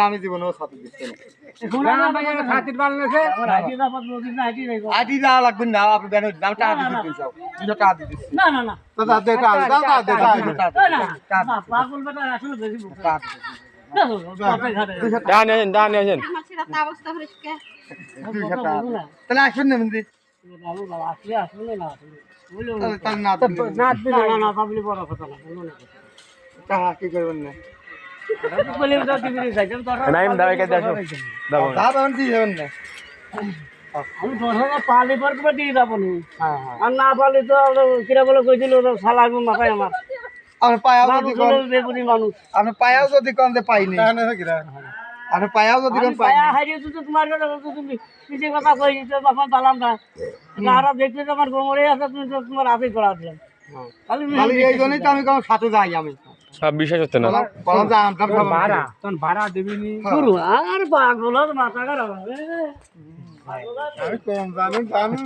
আমি জীবনে সাথে দিচ্ছি আইটি যাওয়া লাগবে না আপনি টাকা দিচ্ছি তাহলে আসবেন না মন্দির কি করবেন না পালি পর দিয়ে যাবো আর না পালি তো কিরা বলে কইছিল সালাইবো মাথায় আমার আমি পায়াও যদি বেগুনি মানুষ আমি পায়াও যদি কম যে পাইনি আমি পায়াও যদি কম পাই পায়া হারিয়ে তো তোমার তুমি নিজে কথা কই দিতে তখন পালাম না আর দেখলে তো আমার গোমরে আছে তুমি তো তোমার হাতে করা দিলাম খালি এই জন্যই তো আমি কারো সাথে যাই আমি সব বিশ্বাস হচ্ছে না ভাড়া তখন ভাড়া দেবিনি শুরু আর পাগল মাথা খারাপ আমি কম জানি